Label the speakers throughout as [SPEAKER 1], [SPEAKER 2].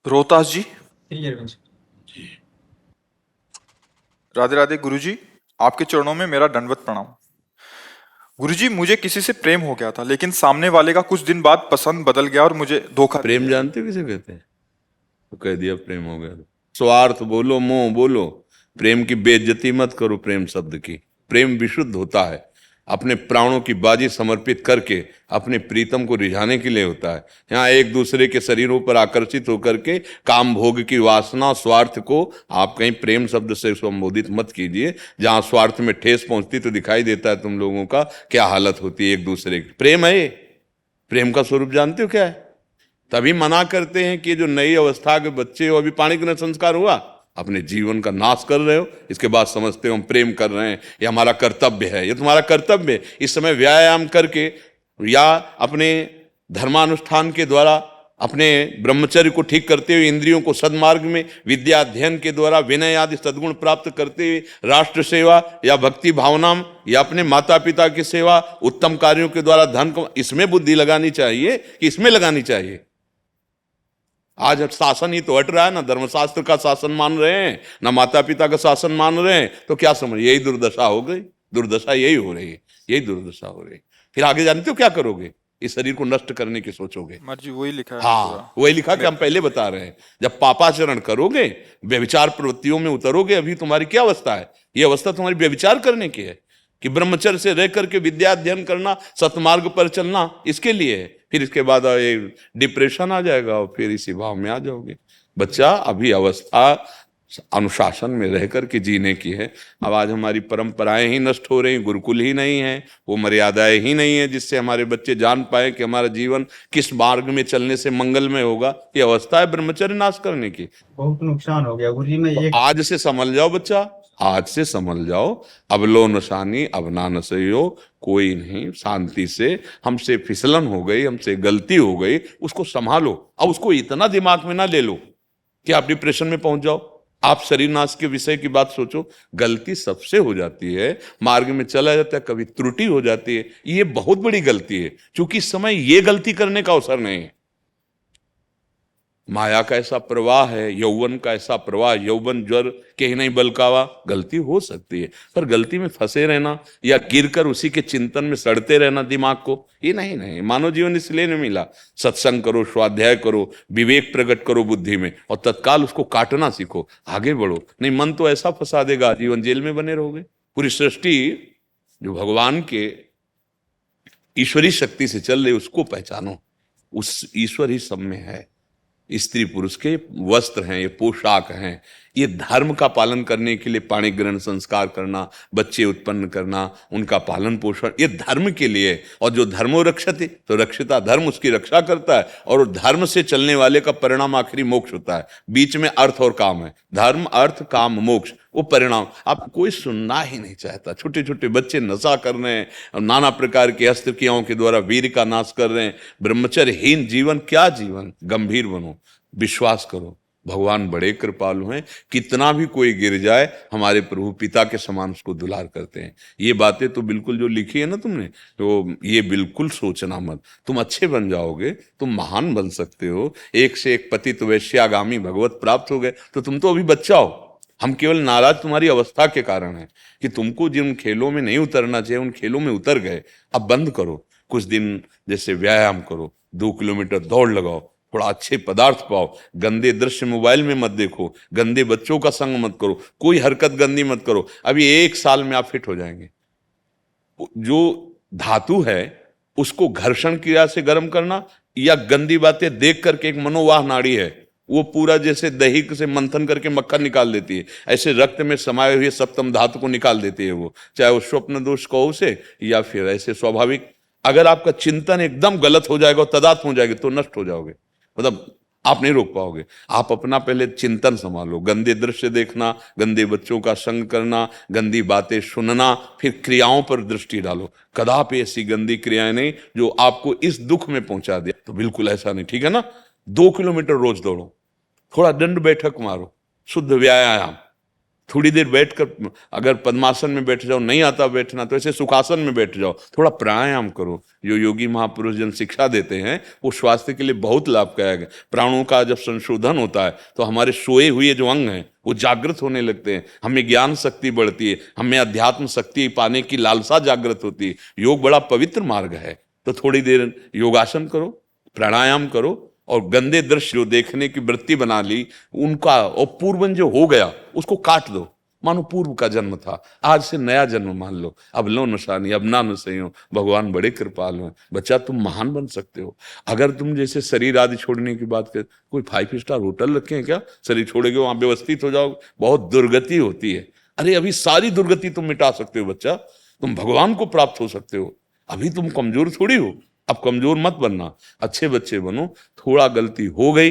[SPEAKER 1] रोहतास जी।
[SPEAKER 2] श्री
[SPEAKER 1] राधे राधे गुरुजी। आपके चरणों में मेरा दंडवत प्रणाम। गुरुजी, मुझे किसी से प्रेम हो गया था, लेकिन सामने वाले का कुछ दिन बाद पसंद बदल गया और मुझे धोखा दे
[SPEAKER 3] प्रेम
[SPEAKER 1] गया।
[SPEAKER 3] जानते हो किसे कहते हैं? तो कह दिया प्रेम हो गया। स्वार्थ बोलो, मोह बोलो, प्रेम की बेइज्जती मत करो। प्रेम शब्द की, प्रेम विशुद्ध होता है, अपने प्राणों की बाजी समर्पित करके अपने प्रीतम को रिझाने के लिए होता है। यहाँ एक दूसरे के शरीरों पर आकर्षित होकर के काम भोग की वासना स्वार्थ को आप कहीं प्रेम शब्द से संबोधित मत कीजिए। जहां स्वार्थ में ठेस पहुंचती तो दिखाई देता है तुम लोगों का क्या हालत होती है एक दूसरे की। प्रेम है ये। प्रेम का स्वरूप जानते हो क्या है? तभी मना करते हैं कि जो नई अवस्था के बच्चे हो, अभी पाणी ग्रहण संस्कार हुआ, अपने जीवन का नाश कर रहे हो, इसके बाद समझते हो हम प्रेम कर रहे हैं, ये हमारा कर्तव्य है। ये तुम्हारा कर्तव्य है। इस समय व्यायाम करके या अपने धर्मानुष्ठान के द्वारा अपने ब्रह्मचर्य को ठीक करते हुए, इंद्रियों को सदमार्ग में विद्या अध्ययन के द्वारा विनय आदि सद्गुण प्राप्त करते हुए, राष्ट्र सेवा या भक्ति भावना या अपने माता पिता की सेवा, उत्तम कार्यों के द्वारा धन को, इसमें बुद्धि लगानी चाहिए कि इसमें लगानी चाहिए। आज शासन ही तो हट रहा है ना, धर्मशास्त्र का शासन मान रहे हैं, ना माता पिता का शासन मान रहे हैं, तो क्या समझ, यही दुर्दशा हो गई। दुर्दशा यही हो रही है, यही दुर्दशा हो रही है। फिर आगे जानते हो क्या करोगे? इस शरीर को नष्ट करने की सोचोगे।
[SPEAKER 1] मर्जी वही लिखा है
[SPEAKER 3] हाँ,
[SPEAKER 1] पूरा।
[SPEAKER 3] वही लिखा कि हम पहले बता रहे हैं। जब पापाचरण करोगे, व्यभिचार प्रवृत्तियों में उतरोगे, अभी तुम्हारी क्या अवस्था है? ये अवस्था तुम्हारी व्यभिचार करने की है कि ब्रह्मचर्य से रह करके विद्या अध्ययन करना, सतमार्ग पर चलना, इसके लिए है। फिर इसके बाद ये डिप्रेशन आ जाएगा और फिर इसी भाव में आ जाओगे। बच्चा, अभी अवस्था अनुशासन में रह करके जीने की है। अब आज हमारी परंपराएं ही नष्ट हो रही, गुरुकुल ही नहीं है, वो मर्यादाएं ही नहीं है जिससे हमारे बच्चे जान पाए कि हमारा जीवन किस मार्ग में चलने से मंगलमय होगा। ये अवस्था है ब्रह्मचर्य नाश करने की।
[SPEAKER 2] बहुत नुकसान हो गया गुरुजी में एक।
[SPEAKER 3] आज से समझ जाओ बच्चा, आज से समझ जाओ। अब लो नशानी अब ना नसइयो, कोई नहीं, शांति से। हमसे फिसलन हो गई, हमसे गलती हो गई, उसको संभालो। अब उसको इतना दिमाग में ना ले लो कि आप डिप्रेशन में पहुंच जाओ। आप शरीर नाश के विषय की बात सोचो। गलती सबसे हो जाती है, मार्ग में चला जाता है, कभी त्रुटि हो जाती है, ये बहुत बड़ी गलती है, क्योंकि इस समय ये गलती करने का अवसर नहीं है। माया का ऐसा प्रवाह है, यौवन का ऐसा प्रवाह, यौवन ज्वर के ही नहीं बलकावा। गलती हो सकती है, पर गलती में फंसे रहना या गिरकर उसी के चिंतन में सड़ते रहना दिमाग को, ये नहीं। नहीं, मानव जीवन इसलिए नहीं मिला। सत्संग करो, स्वाध्याय करो, विवेक प्रकट करो बुद्धि में, और तत्काल उसको काटना सीखो, आगे बढ़ो। नहीं, मन तो ऐसा फंसा देगा, जीवन जेल में बने रहोगे। पूरी सृष्टि जो भगवान के ईश्वरी शक्ति से चल रही, उसको पहचानो। उस ईश्वर ही सब में है। स्त्री पुरुष के वस्त्र हैं, ये पोशाक हैं, ये धर्म का पालन करने के लिए पाणी ग्रहण संस्कार करना, बच्चे उत्पन्न करना, उनका पालन पोषण, ये धर्म के लिए। और जो धर्मो रक्षते, तो रक्षिता धर्म उसकी रक्षा करता है, और धर्म से चलने वाले का परिणाम आखिरी मोक्ष होता है। बीच में अर्थ और काम है, धर्म अर्थ काम मोक्ष, वो परिणाम आप कोई सुनना ही नहीं चाहता। छोटे छोटे बच्चे नशा कर रहे हैं, नाना प्रकार के अस्त्र क्रियाओं के द्वारा वीर का नाश कर रहे हैं। ब्रह्मचर्यहीन जीवन क्या जीवन? गंभीर बनो, विश्वास करो, भगवान बड़े कृपालु हैं। कितना भी कोई गिर जाए, हमारे प्रभु पिता के समान उसको दुलार करते हैं। ये बातें तो बिल्कुल जो लिखी है ना तुमने, तो ये बिल्कुल सोचना मत। तुम अच्छे बन जाओगे, तुम महान बन सकते हो। एक से एक पतित वैश्यागामी भगवत प्राप्त हो गए, तो तुम तो अभी बच्चा हो। हम केवल नाराज तुम्हारी अवस्था के कारण है कि तुमको जिन खेलों में नहीं उतरना चाहिए, उन खेलों में उतर गए। अब बंद करो, कुछ दिन जैसे व्यायाम करो, 2 किलोमीटर दौड़ लगाओ, थोड़ा अच्छे पदार्थ पाओ, गंदे दृश्य मोबाइल में मत देखो, गंदे बच्चों का संग मत करो, कोई हरकत गंदी मत करो। अभी 1 साल में आप फिट हो जाएंगे। जो धातु है उसको घर्षण क्रिया से गर्म करना या गंदी बातें देख करके, एक मनोवाह नाड़ी है, वो पूरा जैसे दही से मंथन करके मक्खन निकाल देती है, ऐसे रक्त में समाये हुए सप्तम धातु को निकाल देती है वो। चाहे वो स्वप्न दोष कहो उसे, या फिर ऐसे स्वाभाविक। अगर आपका चिंतन एकदम गलत हो जाएगा, तदात्म हो जाएगा, तो नष्ट हो जाओगे, मतलब आप नहीं रोक पाओगे। आप अपना पहले चिंतन संभालो, गंदे दृश्य देखना, गंदे बच्चों का संग करना, गंदी बातें सुनना, फिर क्रियाओं पर दृष्टि डालो। कदापि ऐसी गंदी क्रियाएं नहीं जो आपको इस दुख में पहुंचा दे, तो बिल्कुल ऐसा नहीं, ठीक है ना। 2 किलोमीटर रोज दौड़ो, थोड़ा दंड बैठक मारो, शुद्ध व्यायाम, थोड़ी देर बैठकर, अगर पद्मासन में बैठ जाओ, नहीं आता बैठना तो ऐसे सुखासन में बैठ जाओ, थोड़ा प्राणायाम करो। जो योगी महापुरुष जन शिक्षा देते हैं वो स्वास्थ्य के लिए बहुत लाभदायक है। प्राणों का जब संशोधन होता है तो हमारे सोए हुए जो अंग हैं वो जागृत होने लगते हैं, हमें ज्ञान शक्ति बढ़ती है, हमें अध्यात्म शक्ति पाने की लालसा जागृत होती है। योग बड़ा पवित्र मार्ग है। तो थोड़ी देर योगासन करो, प्राणायाम करो, और गंदे दृश्य जो देखने की वृत्ति बना ली उनका, और पूर्वन जो हो गया उसको काट दो, मानो पूर्व का जन्म था, आज से नया जन्म मान लो। अब लो निशानी, अब ना सही हो, भगवान बड़े कृपालु हैं। बच्चा तुम महान बन सकते हो। अगर तुम जैसे शरीर आदि छोड़ने की बात कर, कोई 5 स्टार होटल रखे हैं क्या? शरीर छोड़ोगे वहां व्यवस्थित हो जाओ, बहुत दुर्गति होती है। अरे अभी सारी दुर्गति तुम मिटा सकते हो बच्चा, तुम भगवान को प्राप्त हो सकते हो। अभी तुम कमजोर थोड़ी हो, अब कमजोर मत बनना, अच्छे बच्चे बनो। थोड़ा गलती हो गई,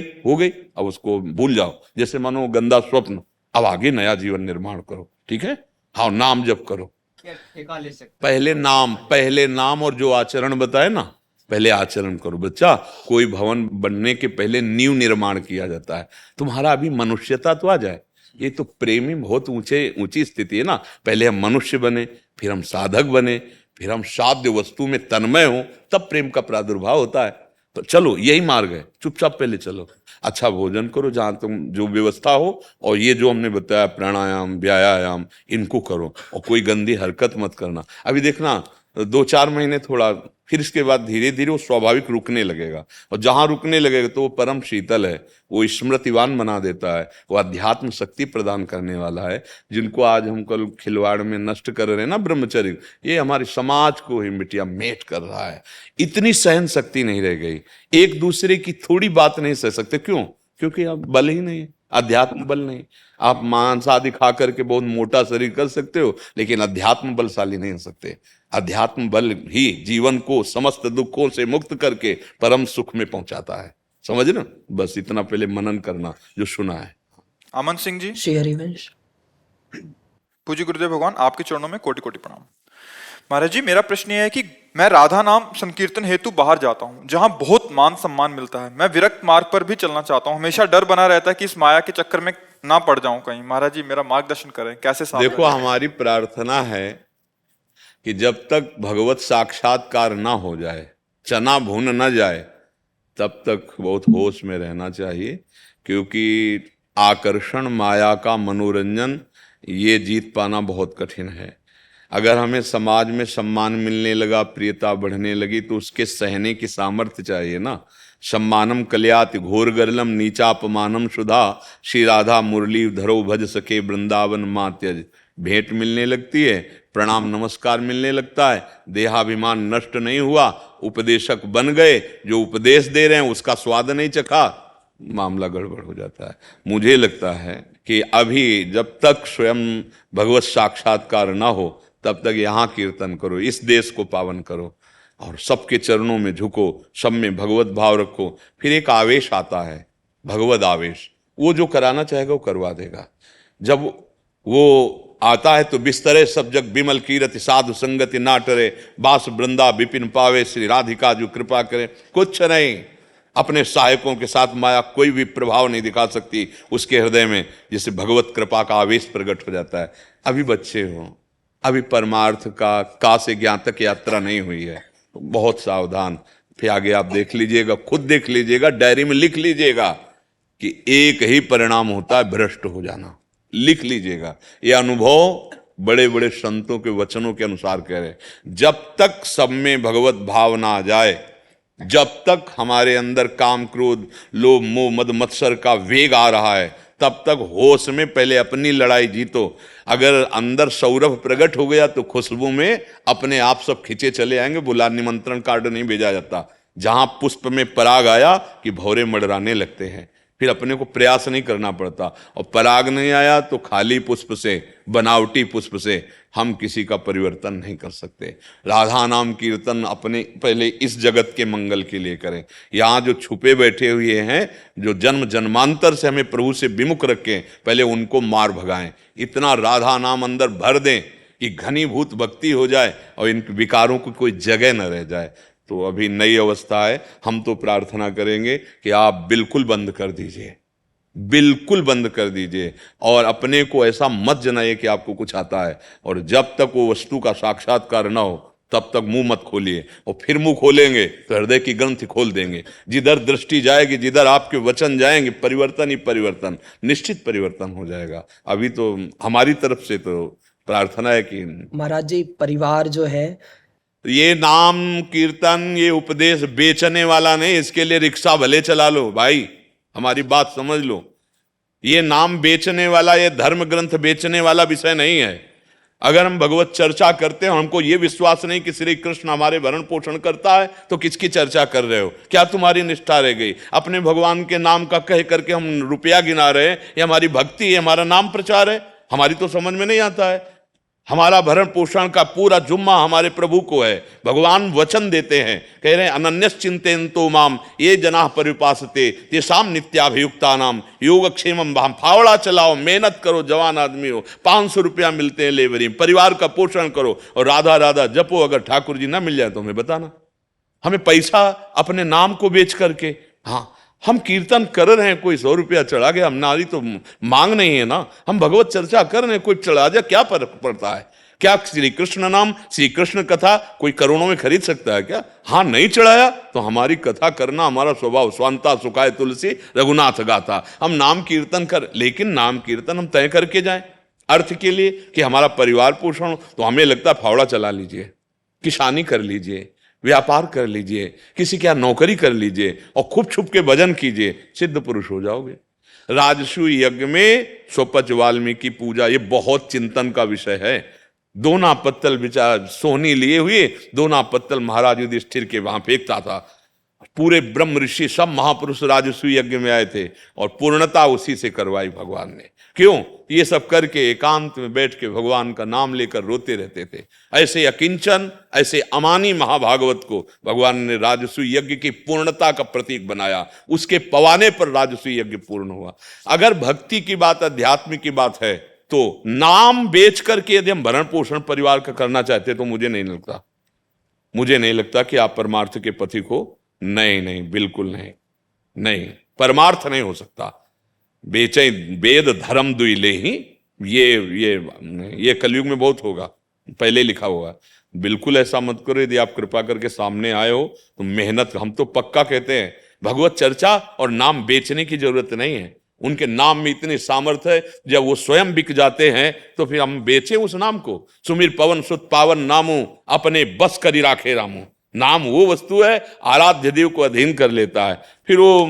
[SPEAKER 3] अब उसको भूल जाओ, जैसे मानो गंदा स्वप्न, अब आगे नया जीवन निर्माण करो। ठीक है? हाँ, नाम जप करो, पहले नाम और जो आचरण बताए ना, पहले आचरण करो। बच्चा, कोई भवन बनने के पहले नींव निर्माण किया जाता है। तुम्हारा अभी मनुष्यता तो आ जाए, ये तो प्रेमी बहुत ऊंची स्थिति है ना। पहले हम मनुष्य बने, फिर हम साधक बने, फिर हम साध्य वस्तु में तन्मय हो, तब प्रेम का प्रादुर्भाव होता है। तो चलो, यही मार्ग है, चुपचाप पहले चलो। अच्छा भोजन करो जहां तुम जो व्यवस्था हो, और ये जो हमने बताया प्राणायाम व्यायाम इनको करो, और कोई गंदी हरकत मत करना। अभी देखना 2-4 महीने थोड़ा, फिर इसके बाद धीरे धीरे वो स्वाभाविक रुकने लगेगा, और जहां रुकने लगेगा तो वो परम शीतल है, वो स्मृतिवान बना देता है, वो अध्यात्म शक्ति प्रदान करने वाला है। जिनको आज हम कल खिलवाड़ में नष्ट कर रहे हैं ना ब्रह्मचर्य, ये हमारे समाज को ही मिटिया मेट कर रहा है। इतनी सहन शक्ति नहीं रह गई, एक दूसरे की थोड़ी बात नहीं सह सकते। क्यों? क्योंकि अब बल ही नहीं है, अध्यात्म बल नहीं। आप मांस आदि खा करके बहुत मोटा शरीर कर सकते हो, लेकिन अध्यात्म बलशाली नहीं हो सकते। अध्यात्म बल ही जीवन को समस्त दुखों से मुक्त करके परम सुख में पहुंचाता है। समझ ना? बस इतना पहले मनन करना जो सुना है।
[SPEAKER 1] अमन सिंह जी,
[SPEAKER 4] श्री हरिवंश।
[SPEAKER 1] पूज्य गुरुदेव भगवान, आपके चरणों में कोटि कोटि प्रणाम। महाराज जी, मेरा प्रश्न ये है कि मैं राधा नाम संकीर्तन हेतु बाहर जाता हूँ जहाँ बहुत मान सम्मान मिलता है। मैं विरक्त मार्ग पर भी चलना चाहता हूँ, हमेशा डर बना रहता है कि इस माया के चक्कर में ना पड़ जाऊं कहीं। महाराज जी, मेरा मार्गदर्शन करें, कैसे सावधान
[SPEAKER 3] देखो, हमारी प्रार्थना है कि जब तक भगवत साक्षात्कार ना हो जाए, चना भून ना जाए, तब तक बहुत होश में रहना चाहिए। क्योंकि आकर्षण, माया का मनोरंजन, ये जीत पाना बहुत कठिन है। अगर हमें समाज में सम्मान मिलने लगा, प्रियता बढ़ने लगी, तो उसके सहने की सामर्थ्य चाहिए ना। सम्मानम कल्याति घोर गरलम नीचापमानम सुधा, श्री राधा मुरली धरो भज सके वृंदावन मात्यज। भेंट मिलने लगती है, प्रणाम नमस्कार मिलने लगता है, देहाभिमान नष्ट नहीं हुआ, उपदेशक बन गए, जो उपदेश दे रहे हैं उसका स्वाद नहीं चखा, मामला गड़बड़ हो जाता है। मुझे लगता है कि अभी जब तक स्वयं भगवत साक्षात्कार ना हो, तब तक यहाँ कीर्तन करो, इस देश को पावन करो, और सबके चरणों में झुको, सब में भगवत भाव रखो। फिर एक आवेश आता है, भगवत आवेश, वो जो कराना चाहेगा वो करवा देगा। जब वो आता है तो बिस्तरे सब जग बिमल कीरति, साधु संगति ना टरे, बास वृंदा विपिन पावे, श्री राधिका जो कृपा करे। कुछ नहीं, अपने सहायकों के साथ माया कोई भी प्रभाव नहीं दिखा सकती उसके हृदय में, जिससे भगवत कृपा का आवेश प्रकट हो जाता है। अभी बच्चे हो, अभी परमार्थ का से ज्ञान तक यात्रा नहीं हुई है, बहुत सावधान। फिर आगे आप देख लीजिएगा, खुद देख लीजिएगा, डायरी में लिख लीजिएगा कि एक ही परिणाम होता है, भ्रष्ट हो जाना। लिख लीजिएगा, ये अनुभव बड़े बड़े संतों के वचनों के अनुसार कह रहे हैं। जब तक सब में भगवत भाव ना आ जाए, जब तक हमारे अंदर काम क्रोध लोभ मोह मद मत्सर का वेग आ रहा है, तब तक होश में पहले अपनी लड़ाई जीतो। अगर अंदर सौरभ प्रकट हो गया तो खुशबू में अपने आप सब खिंचे चले आएंगे, बुला निमंत्रण कार्ड नहीं भेजा जाता। जहां पुष्प में पराग आया कि भौरे मडराने लगते हैं, फिर अपने को प्रयास नहीं करना पड़ता। और पराग नहीं आया तो खाली पुष्प से, बनावटी पुष्प से हम किसी का परिवर्तन नहीं कर सकते। राधा नाम कीर्तन अपने पहले इस जगत के मंगल के लिए करें। यहाँ जो छुपे बैठे हुए हैं, जो जन्म जन्मांतर से हमें प्रभु से विमुख रखें, पहले उनको मार भगाएं। इतना राधा नाम अंदर भर दें कि घनीभूत भक्ति हो जाए और इन विकारों को कोई जगह न रह जाए। तो अभी नई अवस्था है, हम तो प्रार्थना करेंगे कि आप बिल्कुल बंद कर दीजिए, बिल्कुल बंद कर दीजिए और अपने को ऐसा मत जनाइए कि आपको कुछ आता है। और जब तक वो वस्तु का साक्षात्कार ना हो तब तक मुंह मत खोलिए, और फिर मुंह खोलेंगे तो हृदय की ग्रंथि खोल देंगे। जिधर दृष्टि जाएगी, जिधर आपके वचन जाएंगे, परिवर्तन ही परिवर्तन, निश्चित परिवर्तन हो जाएगा। अभी तो हमारी तरफ से तो प्रार्थना है कि
[SPEAKER 4] महाराज जी, परिवार जो है,
[SPEAKER 3] ये नाम कीर्तन, ये उपदेश बेचने वाला नहीं, इसके लिए रिक्शा भले चला लो भाई, हमारी बात समझ लो। ये नाम बेचने वाला, ये धर्म ग्रंथ बेचने वाला विषय नहीं है। अगर हम भगवत चर्चा करते हैं, हमको ये विश्वास नहीं कि श्री कृष्ण हमारे भरण पोषण करता है, तो किसकी चर्चा कर रहे हो? क्या तुम्हारी निष्ठा रह गई? अपने भगवान के नाम का कह करके हम रुपया गिना रहे हैं? ये हमारी भक्ति है, हमारा नाम प्रचार है? हमारी तो समझ में नहीं आता है। हमारा भरण पोषण का पूरा जुम्मा हमारे प्रभु को है। भगवान वचन देते हैं, कह रहे हैं अनन्यस चिंतयन्तो माम ये जनाः पर्युपासते तेषां नित्याभियुक्तानाम योगक्षेमम वहां। फावड़ा चलाओ, मेहनत करो, जवान आदमी हो, 500 रुपया मिलते हैं लेबरी, परिवार का पोषण करो और राधा राधा जपो। अगर ठाकुर जी ना मिल जाए तो हमें बताना। हमें पैसा अपने नाम को बेच करके, हाँ हम कीर्तन कर रहे हैं, कोई 100 रुपया चढ़ा गया, हमारी तो मांग नहीं है ना। हम भगवत चर्चा कर रहे हैं, कोई चढ़ा जाए क्या फर्क पड़ता है? क्या श्री कृष्ण नाम, श्री कृष्ण कथा कोई करोड़ों में खरीद सकता है क्या? हाँ, नहीं चढ़ाया तो हमारी कथा करना हमारा स्वभाव। स्वांता सुखाय तुलसी रघुनाथ गाथा। हम नाम कीर्तन कर, लेकिन नाम कीर्तन हम तय करके जाएं अर्थ के लिए कि हमारा परिवार पोषण हो। तो हमें लगता है फावड़ा चला लीजिए, किसानी कर लीजिए, व्यापार कर लीजिए, किसी के यहाँ नौकरी कर लीजिए और खूब छुप के भजन कीजिए, सिद्ध पुरुष हो जाओगे। राजसूय यज्ञ में स्वपच वाल्मीकि पूजा, ये बहुत चिंतन का विषय है। दोना पत्तल विचार सोहनी लिए हुए, दोना पत्तल महाराज युधिष्ठिर के वहां फेंकता था। पूरे ब्रह्म ऋषि सब महापुरुष राजसूय यज्ञ में आए थे और पूर्णता उसी से करवाई भगवान ने। क्यों? ये सब करके एकांत में बैठ के भगवान का नाम लेकर रोते रहते थे। ऐसे अकिंचन, ऐसे अमानी महाभागवत को भगवान ने राजसूय यज्ञ की पूर्णता का प्रतीक बनाया। उसके पवाने पर राजसूय यज्ञ पूर्ण हुआ। अगर भक्ति की बात, अध्यात्म की बात है, तो नाम बेच करके यदि हम भरण पोषण परिवार का करना चाहते तो मुझे नहीं लगता कि आप परमार्थ के पथिक हो। नहीं, बिल्कुल नहीं, परमार्थ नहीं हो सकता। बेचे वेद धर्म दुई ले ही, ये कलयुग में बहुत होगा, पहले लिखा हुआ। बिल्कुल ऐसा मत करो। यदि आप कृपा करके सामने आए हो तो मेहनत, हम तो पक्का कहते हैं भगवत चर्चा और नाम बेचने की जरूरत नहीं है। उनके नाम में इतनी सामर्थ्य है, जब वो स्वयं बिक जाते हैं तो फिर हम बेचें उस नाम को। सुमिर पवन सुत पावन नामो, अपने बस करी राखे रामो। नाम वो वस्तु है, आराध्य देव को अधीन कर लेता है, फिर वो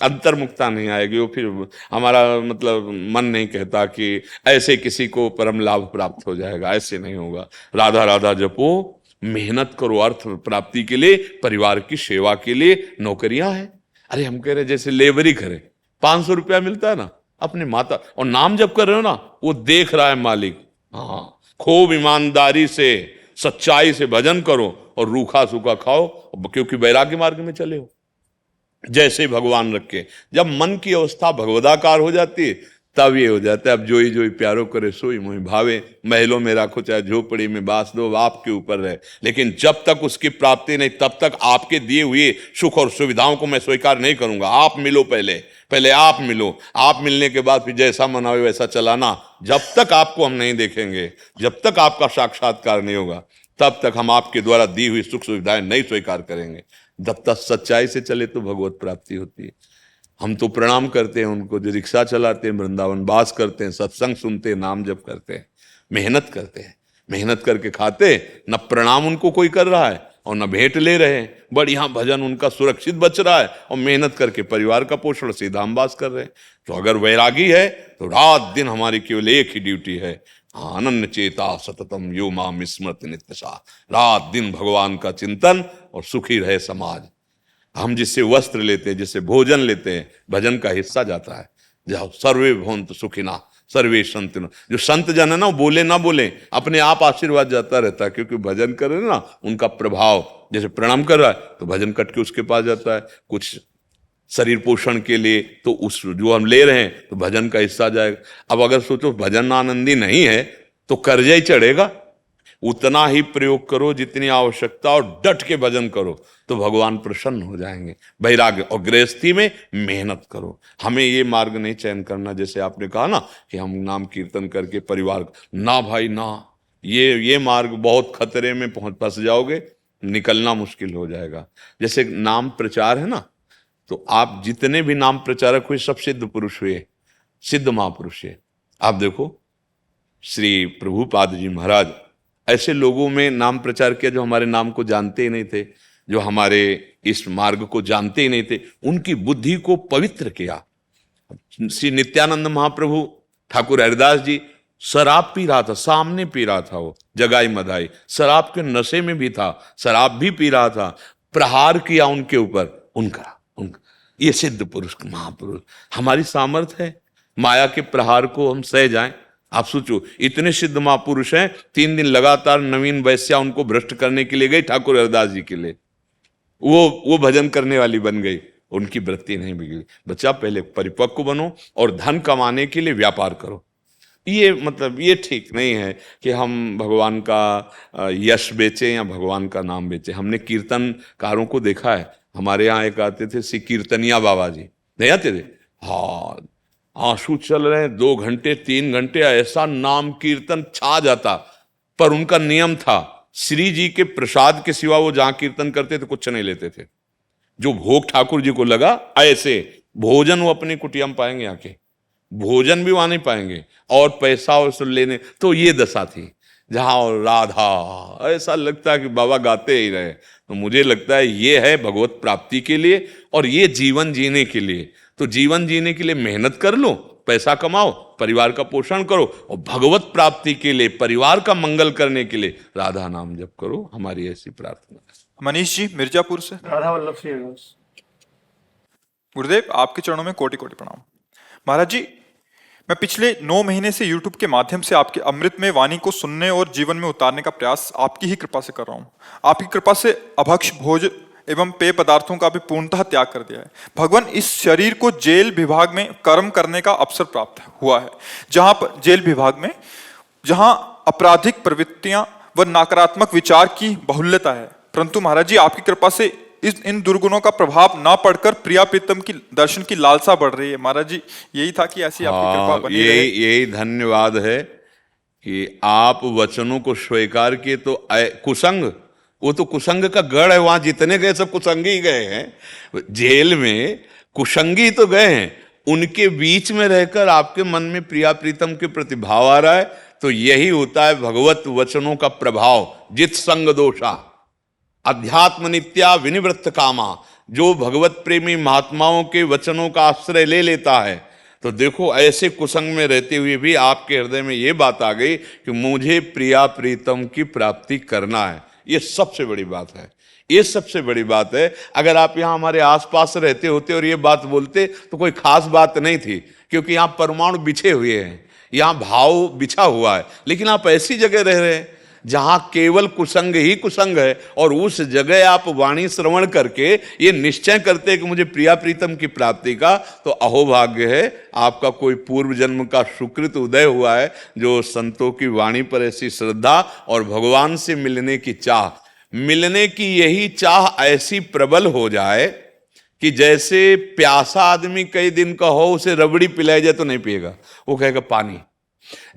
[SPEAKER 3] अंतर्मुक्ता नहीं आएगी। वो फिर हमारा मतलब मन नहीं कहता कि ऐसे किसी को परम लाभ प्राप्त हो जाएगा, ऐसे नहीं होगा। राधा राधा जपो, मेहनत करो अर्थ प्राप्ति के लिए, परिवार की सेवा के लिए। नौकरियां हैं, अरे हम कह रहे जैसे लेबरी करें, 500 रुपया मिलता है ना, अपने माता और नाम जप कर रहे हो ना, वो देख रहा है मालिक। हाँ, खूब ईमानदारी से, सच्चाई से भजन करो और रूखा सूखा खाओ, क्योंकि वैराग्य मार्ग में चले हो। जैसे भगवान रखे, जब मन की अवस्था भगवदाकार हो जाती है तब ये हो जाता है, अब जोई जोई प्यारो करे सोई मोहि भावे। महलों में राखो चाहे झोपड़ी में बास दो, आपके ऊपर रहे, लेकिन जब तक उसकी प्राप्ति नहीं तब तक आपके दिए हुए सुख और सुविधाओं को मैं स्वीकार नहीं करूंगा। आप मिलो, पहले आप मिलो, आप मिलने के बाद फिर जैसा मनाओ वैसा चलाना। जब तक आपको हम नहीं देखेंगे, जब तक आपका साक्षात्कार नहीं होगा, तब तक हम आपके द्वारा दी हुई सुख सुविधाएं नहीं स्वीकार करेंगे। जब तक सच्चाई से चले तो भगवत प्राप्ति होती है। हम तो प्रणाम करते हैं उनको जो रिक्शा चलाते हैं, वृंदावन वास करते हैं, सत्संग सुनते हैं, नाम जप करते हैं, मेहनत करते हैं, मेहनत करके खाते। न प्रणाम उनको कोई कर रहा है और न भेंट ले रहे हैं, बढ़िया भजन उनका सुरक्षित बच रहा है और मेहनत करके परिवार का पोषण सीधा हम वास कर रहे हैं। तो अगर वैरागी है तो रात दिन हमारी केवल एक ही ड्यूटी है, अनन्य चेता सततम यो माम स्मृति नित्यशा। रात दिन भगवान का चिंतन और सुखी रहे समाज। हम जिससे वस्त्र लेते हैं, जिससे भोजन लेते हैं, भजन का हिस्सा जाता है। जाओ सर्वे भवन्तु सुखिनः सर्वे सन्तु। जो संत जन है ना, वो बोले ना बोले, अपने आप आशीर्वाद जाता रहता है, क्योंकि भजन कर रहे ना, उनका प्रभाव। जैसे प्रणाम कर रहा है तो भजन कट के उसके पास जाता है, कुछ शरीर पोषण के लिए तो उस जो हम ले रहे हैं तो भजन का हिस्सा जाएगा। अब अगर सोचो भजन आनंदी नहीं है तो कर्जा ही चढ़ेगा। उतना ही प्रयोग करो जितनी आवश्यकता, और डट के भजन करो तो भगवान प्रसन्न हो जाएंगे। वैराग्य और गृहस्थी में मेहनत करो। हमें ये मार्ग नहीं चयन करना, जैसे आपने कहा ना कि हम नाम कीर्तन करके परिवार, ना भाई ना, ये मार्ग बहुत खतरे में फंस जाओगे, निकलना मुश्किल हो जाएगा। जैसे नाम प्रचार है ना, तो आप जितने भी नाम प्रचारक हुए सब सिद्ध पुरुष हुए, सिद्ध महापुरुष हुए। आप देखो श्री प्रभुपाद जी महाराज ऐसे लोगों में नाम प्रचार किया जो हमारे नाम को जानते ही नहीं थे, जो हमारे इस मार्ग को जानते ही नहीं थे, उनकी बुद्धि को पवित्र किया। श्री नित्यानंद महाप्रभु, ठाकुर हरिदास जी शराब पी रहा था, सामने पी रहा था, वो जगाई मधाई शराब के नशे में भी था, शराब भी पी रहा था, प्रहार किया उनके ऊपर, उनका ये सिद्ध पुरुष महापुरुष। हमारी सामर्थ्य है माया के प्रहार को हम सह जाएं। आप सोचो, इतने सिद्ध महापुरुष हैं, 3 दिन लगातार नवीन वैश्या उनको भ्रष्ट करने के लिए गई ठाकुर हरिदास जी के लिए, वो भजन करने वाली बन गई, उनकी वृत्ति नहीं बिगड़ी। बच्चा पहले परिपक्व बनो और धन कमाने के लिए व्यापार करो। ये मतलब ये ठीक नहीं है कि हम भगवान का यश बेचें या भगवान का नाम बेचें। हमने कीर्तनकारों को देखा है, हमारे यहाँ एक आते थे श्री कीर्तनिया बाबा जी, नहीं आते थे, हाँ आंसू चल रहे हैं, 2 घंटे 3 घंटे ऐसा नाम कीर्तन छा जाता। पर उनका नियम था, श्री जी के प्रसाद के सिवा वो जहां कीर्तन करते थे कुछ नहीं लेते थे। जो भोग ठाकुर जी को लगा, ऐसे भोजन वो अपनी कुटिया में पाएंगे, आके भोजन भी वहां नहीं पाएंगे, और पैसा और लेने, तो ये दशा थी जहां राधा ऐसा लगता है कि बाबा गाते ही रहे। तो मुझे लगता है ये है भगवत प्राप्ति के लिए, और ये जीवन जीने के लिए। तो जीवन जीने के लिए मेहनत कर लो, पैसा कमाओ, परिवार का पोषण करो, और भगवत प्राप्ति के लिए, परिवार का मंगल करने के लिए राधा नाम जप करो। हमारी ऐसी प्रार्थना है।
[SPEAKER 1] मनीष जी मिर्जापुर से।
[SPEAKER 5] राधा वल्लभ श्री
[SPEAKER 1] गुरुदेव, आपके चरणों में कोटि कोटि प्रणाम। महाराज जी, मैं पिछले 9 महीने से YouTube के माध्यम से आपके अमृतमय वाणी को सुनने और जीवन में उतारने का प्रयास आपकी ही कृपा से कर रहा हूँ। आपकी कृपा से अभक्ष भोज एवं पेय पदार्थों का भी पूर्णतः त्याग कर दिया है। भगवान, इस शरीर को जेल विभाग में कर्म करने का अवसर प्राप्त हुआ है, जहां पर जेल विभाग में जहां आपराधिक प्रवृत्तियां व नकारात्मक विचार की बहुल्यता है। परंतु महाराज जी, आपकी कृपा से इन दुर्गुणों का प्रभाव ना पड़कर प्रिया प्रीतम की दर्शन की लालसा बढ़ रही है। महाराज जी, यही था कि ऐसी आपकी कृपा बनी रहे।
[SPEAKER 3] यही धन्यवाद है कि आप वचनों को स्वीकार किए। तो कुसंग, वो तो कुसंग का गढ़ है, वहां जितने गए सब कुसंगी ही गए हैं। जेल में कुसंगी तो गए हैं, उनके बीच में रहकर आपके मन में प्रिया प्रीतम के प्रति भाव आ रहा है। तो यही होता है भगवत वचनों का प्रभाव। जित संग दोषा अध्यात्म नित्या विनिवृत्त कामा, जो भगवत प्रेमी महात्माओं के वचनों का आश्रय ले लेता है। तो देखो, ऐसे कुसंग में रहते हुए भी आपके हृदय में ये बात आ गई कि मुझे प्रिया प्रीतम की प्राप्ति करना है। ये सबसे बड़ी बात है, ये सबसे बड़ी बात है। अगर आप यहाँ हमारे आसपास रहते होते और ये बात बोलते तो कोई खास बात नहीं थी, क्योंकि यहाँ परमाणु बिछे हुए हैं, यहाँ भाव बिछा हुआ है। लेकिन आप ऐसी जगह रह रहे हैं जहां केवल कुसंग ही कुसंग है, और उस जगह आप वाणी श्रवण करके ये निश्चय करते हैं कि मुझे प्रिया प्रीतम की प्राप्ति का, तो अहोभाग्य है, आपका कोई पूर्व जन्म का सुकृत उदय हुआ है, जो संतों की वाणी पर ऐसी श्रद्धा और भगवान से मिलने की चाह, मिलने की यही चाह ऐसी प्रबल हो जाए कि जैसे प्यासा आदमी कई दिन का हो, उसे रबड़ी पिलाई जाए तो नहीं पिएगा, वो कहेगा पानी।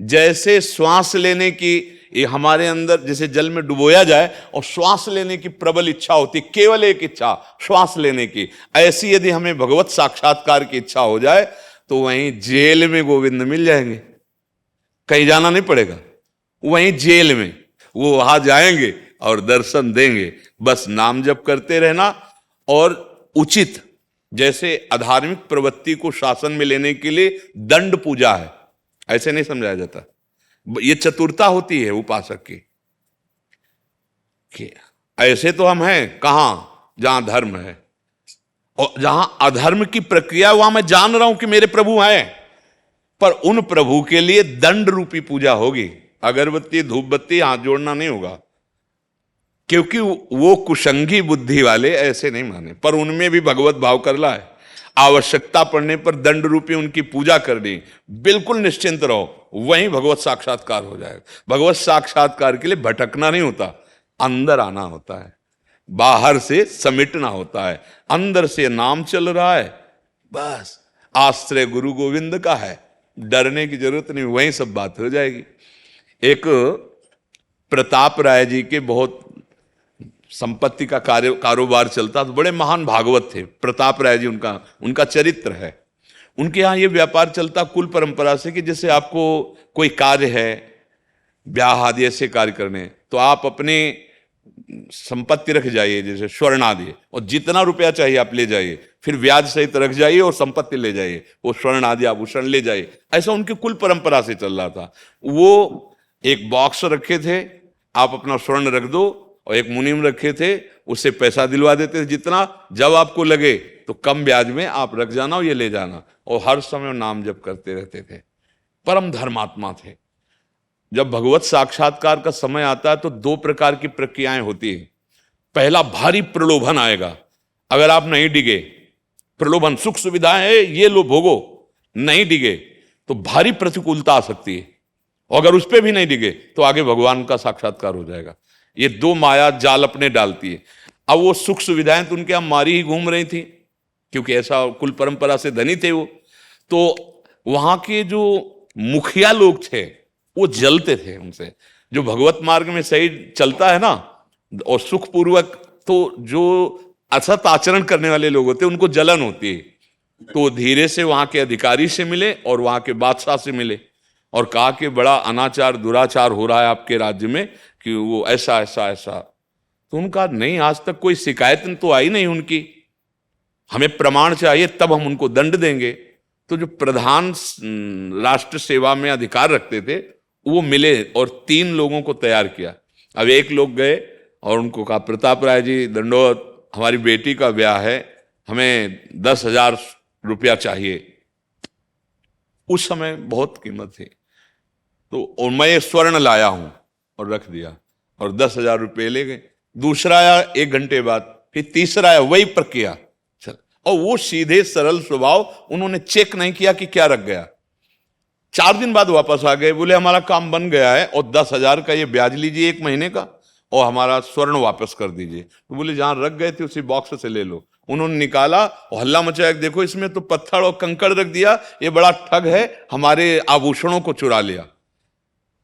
[SPEAKER 3] जैसे श्वास लेने की, ये हमारे अंदर जैसे जल में डुबोया जाए और श्वास लेने की प्रबल इच्छा होती, केवल एक इच्छा श्वास लेने की, ऐसी यदि हमें भगवत साक्षात्कार की इच्छा हो जाए तो वहीं जेल में गोविंद मिल जाएंगे, कहीं जाना नहीं पड़ेगा। वहीं जेल में वो वहां जाएंगे और दर्शन देंगे। बस नाम जप करते रहना, और उचित, जैसे अधार्मिक प्रवृत्ति को शासन में लेने के लिए दंड पूजा है, ऐसे नहीं समझाया जाता। ये चतुरता होती है उपासक की, कि ऐसे तो हम हैं कहां, जहां धर्म है, और जहां अधर्म की प्रक्रिया वहां मैं जान रहा हूं कि मेरे प्रभु हैं, पर उन प्रभु के लिए दंड रूपी पूजा होगी। अगरबत्ती धूप बत्ती हाथ जोड़ना नहीं होगा, क्योंकि वो कुसंगी बुद्धि वाले ऐसे नहीं माने, पर उनमें भी भगवत भाव कर ला है। आवश्यकता पड़ने पर दंड रूपी उनकी पूजा करनी, बिल्कुल निश्चिंत रहो, वहीं भगवत साक्षात्कार हो जाएगा। भगवत साक्षात्कार के लिए भटकना नहीं होता, अंदर आना होता है, बाहर से समेटना होता है, अंदर से नाम चल रहा है, बस आश्रय गुरु गोविंद का है, डरने की जरूरत नहीं, वहीं सब बात हो जाएगी। एक प्रताप राय जी के बहुत संपत्ति का कारोबार चलता, तो बड़े महान भागवत थे प्रताप राय जी, उनका चरित्र है। उनके यहाँ ये व्यापार चलता कुल परंपरा से कि जैसे आपको कोई कार्य है, ब्याह आदि ऐसे कार्य करने, तो आप अपने संपत्ति रख जाइए, जैसे स्वर्ण आदि, और जितना रुपया चाहिए आप ले जाइए, फिर ब्याज सहित रख जाइए और संपत्ति ले जाइए, वो स्वर्ण आदि आभूषण ले जाइए। ऐसा उनकी कुल परंपरा से चल रहा था। वो एक बॉक्स रखे थे, आप अपना स्वर्ण रख दो, और एक मुनीम रखे थे, उससे पैसा दिलवा देते थे जितना, जब आपको लगे तो कम ब्याज में आप रख जाना और ये ले जाना, और हर समय नाम जप करते रहते थे। परम धर्मात्मा थे। जब भगवत साक्षात्कार का समय आता है तो दो प्रकार की प्रक्रियाएं होती है। पहला, भारी प्रलोभन आएगा, अगर आप नहीं डिगे, प्रलोभन, सुख सुविधाएं है ये लो भोगो, नहीं डिगे तो भारी प्रतिकूलता आ सकती है, और अगर उस पर भी नहीं डिगे तो आगे भगवान का साक्षात्कार हो जाएगा। ये दो माया जाल अपने डालती है। अब वो सुख सुविधाएं तो उनके यहां मारी ही घूम रही थी, क्योंकि ऐसा कुल परंपरा से धनी थे वो, तो वहां के जो मुखिया लोग थे वो जलते थे उनसे। जो भगवत मार्ग में सही चलता है ना और सुखपूर्वक, तो जो असत आचरण करने वाले लोग होते हैं उनको जलन होती है। तो धीरे से वहां के अधिकारी से मिले और वहां के बादशाह से मिले और कहा कि बड़ा अनाचार दुराचार हो रहा है आपके राज्य में, कि वो ऐसा ऐसा ऐसा। तो उनका नहीं, आज तक कोई शिकायत तो आई नहीं उनकी, हमें प्रमाण चाहिए तब हम उनको दंड देंगे। तो जो प्रधान राष्ट्र सेवा में अधिकार रखते थे वो मिले और 3 लोगों को तैयार किया। अब एक लोग गए और उनको कहा, प्रताप राय जी दंडोत, हमारी बेटी का ब्याह है, हमें 10,000 रुपया चाहिए। उस समय बहुत कीमत थी, तो और मैं ये स्वर्ण लाया हूं और रख दिया और 10,000 रुपये ले गए। दूसरा आया 1 घंटे बाद, फिर तीसरा आया, वही प्रक्रिया चल, और वो सीधे सरल स्वभाव, उन्होंने चेक नहीं किया कि क्या रख गया। 4 दिन बाद वापस आ गए, बोले हमारा काम बन गया है और 10,000 का ये ब्याज लीजिए 1 महीने का और हमारा स्वर्ण वापस कर दीजिए। तो बोले जहां रख गए थे उसी बॉक्स से ले लो। उन्होंने निकाला और हल्ला मचाया, देखो इसमें तो पत्थर और कंकड़ रख दिया, ये बड़ा ठग है, हमारे आभूषणों को चुरा लिया।